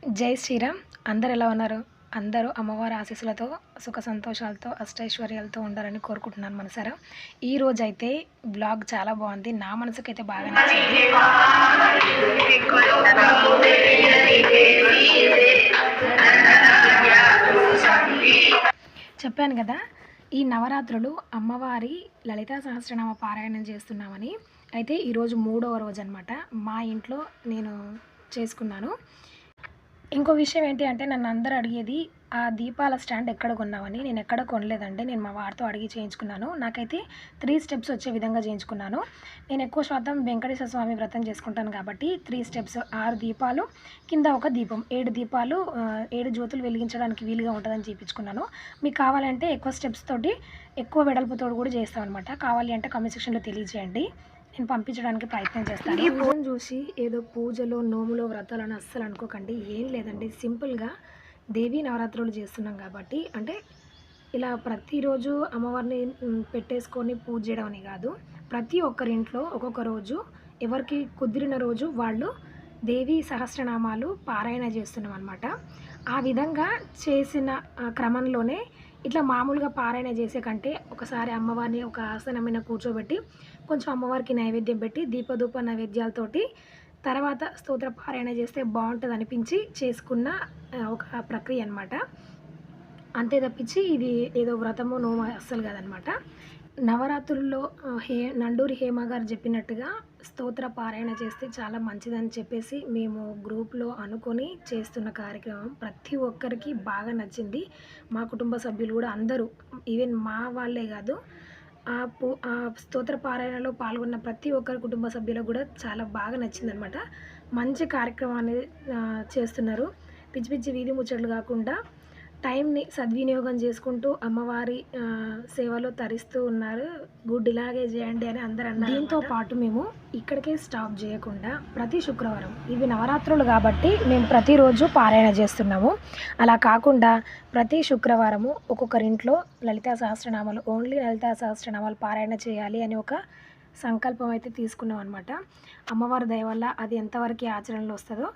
జై శ్రీరామ్. అందరు ఎలా ఉన్నారు? అందరూ అమ్మవారి ఆశీస్సులతో సుఖ సంతోషాలతో అష్టైశ్వర్యాలతో ఉండాలని కోరుకుంటున్నాను మనసారా. ఈ రోజైతే బ్లాగ్ చాలా బాగుంది, నా మనసుకైతే బాగా నచ్చింది. చెప్పాను కదా, ఈ నవరాత్రులు అమ్మవారి లలితా సహస్రనామ పారాయణం చేస్తున్నామని. అయితే ఈరోజు 3వ రోజు అనమాట. మా ఇంట్లో నేను చేసుకున్నాను. ఇంకో విషయం ఏంటి అంటే, నన్ను అందరూ అడిగేది ఆ దీపాల స్టాండ్ ఎక్కడ కొన్నామని. నేను ఎక్కడ కొనలేదండి, నేను మా వారితో అడిగి చేయించుకున్నాను. నాకైతే 3 స్టెప్స్ వచ్చే విధంగా చేయించుకున్నాను. నేను ఎక్కువ శాతం వెంకటేశ్వర స్వామి వ్రతం చేసుకుంటాను కాబట్టి 3 స్టెప్స్, 6 దీపాలు, కింద ఒక దీపం, 7 దీపాలు, 7 జ్యోతులు వెలిగించడానికి వీలుగా ఉంటుందని చేయించుకున్నాను. మీకు కావాలంటే ఎక్కువ స్టెప్స్ తోటి, ఎక్కువ వెడల్పుతో కూడా చేస్తామన్నమాట. కావాలి అంటే కామెంట్ సెక్షన్లో తెలియజేయండి, నేను పంపించడానికి ప్రయత్నం చేస్తాను. ఈ పూజను చూసి ఏదో పూజలో, నోములో, వ్రతాలని అస్సలు అనుకోకండి. ఏం లేదండి, సింపుల్గా దేవీ నవరాత్రులు చేస్తున్నాం కాబట్టి, అంటే ఇలా ప్రతిరోజు అమ్మవారిని పెట్టేసుకొని పూజ చేయడం అని కాదు. ప్రతి ఒక్కరింట్లో ఒక్కొక్క రోజు, ఎవరికి కుదిరిన రోజు వాళ్ళు దేవీ సహస్రనామాలు పారాయణ చేస్తున్నాం అనమాట. ఆ విధంగా చేసిన క్రమంలోనే ఇట్లా మామూలుగా పారాయణ చేసే కంటే ఒకసారి అమ్మవారిని ఒక ఆసనం మీద కూర్చోబెట్టి కొంచెం అమ్మవారికి నైవేద్యం పెట్టి దీపధూప నైవేద్యాలతోటి తర్వాత స్తోత్ర పారాయణ చేస్తే బాగుంటుంది అనిపించి చేసుకున్న ఒక ప్రక్రియ అనమాట. అంతే తప్పించి ఇది ఏదో వ్రతము నోమ అస్సలు కాదనమాట. నవరాత్రుల్లో నండూరి హేమ గారు చెప్పినట్టుగా స్తోత్ర పారాయణ చేస్తే చాలా మంచిదని చెప్పేసి మేము గ్రూప్లో అనుకొని చేస్తున్న కార్యక్రమం ప్రతి ఒక్కరికి బాగా నచ్చింది. మా కుటుంబ సభ్యులు కూడా అందరూ, ఈవెన్ మా వాళ్ళే కాదు, ఆ స్తోత్ర పారాయణలో పాల్గొన్న ప్రతి ఒక్కరి కుటుంబ సభ్యులకు కూడా చాలా బాగా నచ్చిందనమాట. మంచి కార్యక్రమాన్ని చేస్తున్నారు. పిచ్చి పిచ్చి వీధి ముచ్చట్లు కాకుండా టైంని సద్వినియోగం చేసుకుంటూ అమ్మవారి సేవలో తరిస్తూ ఉన్నారు. గుడ్, ఇలాగే చేయండి అని అందరూ అన్నారు. దీంతో పాటు మేము ఇక్కడికే స్టాప్ చేయకుండా ప్రతి శుక్రవారం, ఇవి నవరాత్రులు కాబట్టి మేము ప్రతిరోజు పారాయణ చేస్తున్నాము. అలా కాకుండా ప్రతి శుక్రవారము ఒక్కొక్కరింట్లో లలితా సహస్రనామాలు, ఓన్లీ లలితా సహస్రనామాలు పారాయణ చేయాలి అని ఒక సంకల్పం అయితే తీసుకున్నాం అనమాట. అమ్మవారి దయ వల్ల అది ఎంతవరకు ఆచరణలో వస్తుందో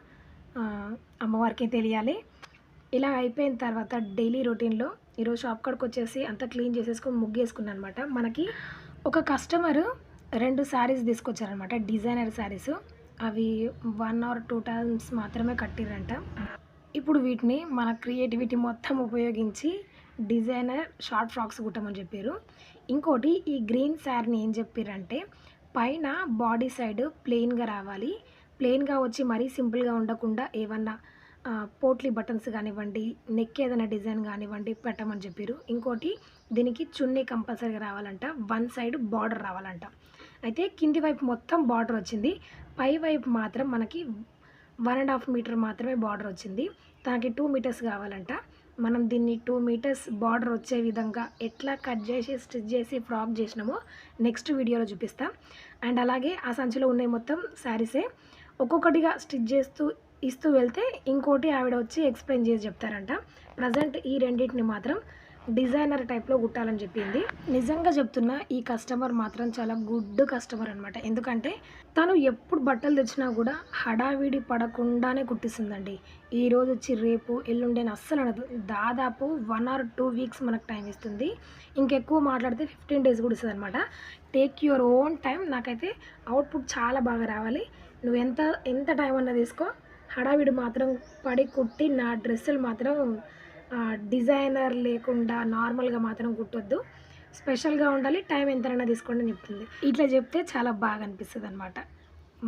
అమ్మవారికే తెలియాలి. ఇలా అయిపోయిన తర్వాత డైలీ రొటీన్లో ఈరోజు షాప్ కాడికి వచ్చేసి అంతా క్లీన్ చేసేసుకొని ముగ్గేసుకున్నాను అనమాట. మనకి ఒక కస్టమరు 2 శారీస్ తీసుకొచ్చారనమాట, డిజైనర్ శారీస్. అవి 1 or 2 టైమ్స్ మాత్రమే కట్టిరంట. ఇప్పుడు వీటిని మన క్రియేటివిటీ మొత్తం ఉపయోగించి డిజైనర్ షార్ట్ ఫ్రాక్స్ కుట్టమని చెప్పారు. ఇంకోటి, ఈ గ్రీన్ శారీని ఏం చెప్పారంటే పైన బాడీ సైడ్ ప్లెయిన్గా రావాలి, ప్లెయిన్గా వచ్చి మరీ సింపుల్గా ఉండకుండా ఏమన్నా పోట్లీ బటన్స్ కానివ్వండి, నెక్ ఏదైనా డిజైన్ కానివ్వండి పెట్టమని చెప్పారు. ఇంకోటి, దీనికి చున్నీ కంపల్సరీగా రావాలంట, 1 సైడ్ బార్డర్ రావాలంట. అయితే కింది వైపు మొత్తం బార్డర్ వచ్చింది, పై వైపు మాత్రం మనకి 1.5 మీటర్ మాత్రమే బార్డర్ వచ్చింది. దానికి 2 మీటర్స్ కావాలంట. మనం దీన్ని 2 మీటర్స్ బార్డర్ వచ్చే విధంగా ఎట్లా కట్ చేసి స్టిచ్ చేసి ఫ్రాక్ చేసినామో నెక్స్ట్ వీడియోలో చూపిస్తాం. అండ్ అలాగే ఆ సంచిలో ఉన్నాయి మొత్తం శారీసే, ఒక్కొక్కటిగా స్టిచ్ చేస్తూ ఇస్తూ వెళ్తే ఇంకోటి ఆవిడ వచ్చి ఎక్స్ప్లెయిన్ చేసి చెప్తారంట. ప్రజెంట్ ఈ రెండింటిని మాత్రం డిజైనర్ టైప్లో కుట్టాలని చెప్పింది. నిజంగా చెప్తున్నా, ఈ కస్టమర్ మాత్రం చాలా గుడ్ కస్టమర్ అనమాట. ఎందుకంటే తను ఎప్పుడు బట్టలు తెచ్చినా కూడా హడావిడి పడకుండానే కుట్టిస్తుందండి. ఈరోజు వచ్చి రేపు ఎల్లుండేని అస్సలు అనదు. దాదాపు 1 or 2 వీక్స్ మనకు టైం ఇస్తుంది. ఇంకెక్కువ మాట్లాడితే 15 days కూడా ఇస్తుంది అనమాట. Take your own time. నాకైతే అవుట్పుట్ చాలా బాగా రావాలి. నువ్వు ఎంత టైం అన్నా తీసుకో, హడావిడి మాత్రం పడి కుట్టి నా డ్రెస్సులు మాత్రం డిజైనర్ లేకుండా నార్మల్గా మాత్రం కుట్టొద్దు, స్పెషల్గా ఉండాలి, టైం ఎంతైనా తీసుకోండి అని చెప్తుంది. ఇట్లా చెప్తే చాలా బాగా అనిపిస్తుంది అనమాట.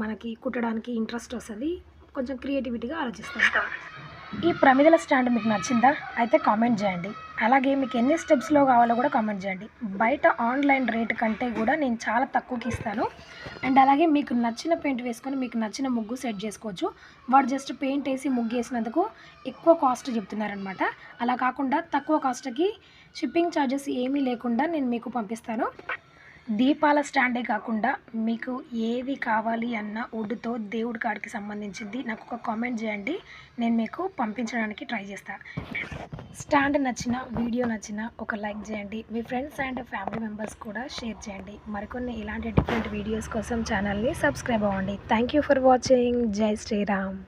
మనకి కుట్టడానికి ఇంట్రెస్ట్ వస్తుంది, కొంచెం క్రియేటివిటీగా ఆలోచిస్తాం. ఈ ప్రమిదల స్టాండ్ మీకు నచ్చిందా? అయితే కామెంట్ చేయండి. అలాగే మీకు ఎన్ని స్టెప్స్లో కావాలో కూడా కామెంట్ చేయండి. బయట ఆన్లైన్ రేట్ కంటే కూడా నేను చాలా తక్కువకి ఇస్తాను. అండ్ అలాగే మీకు నచ్చిన పెయింట్ వేసుకొని మీకు నచ్చిన ముగ్గు సెట్ చేసుకోవచ్చు. వాడు జస్ట్ పెయింట్ వేసి ముగ్గు వేసినందుకు ఎక్కువ కాస్ట్ చెప్తున్నారనమాట. అలా కాకుండా తక్కువ కాస్ట్కి షిప్పింగ్ ఛార్జెస్ ఏమీ లేకుండా నేను మీకు పంపిస్తాను. దీపాల స్టాండే కాకుండా మీకు ఏవి కావాలి అన్న వుడ్తో దేవుడి కాడికి సంబంధించింది నాకు ఒక కామెంట్ చేయండి, నేను మీకు పంపించడానికి ట్రై చేస్తాను. స్టాండ్ నచ్చిన, వీడియో నచ్చిన ఒక లైక్ చేయండి. మీ ఫ్రెండ్స్ అండ్ ఫ్యామిలీ మెంబర్స్ కూడా షేర్ చేయండి. మరికొన్ని ఇలాంటి డిఫరెంట్ వీడియోస్ కోసం ఛానల్ని సబ్స్క్రైబ్ అవ్వండి. Thank you for watching. జై శ్రీరామ్.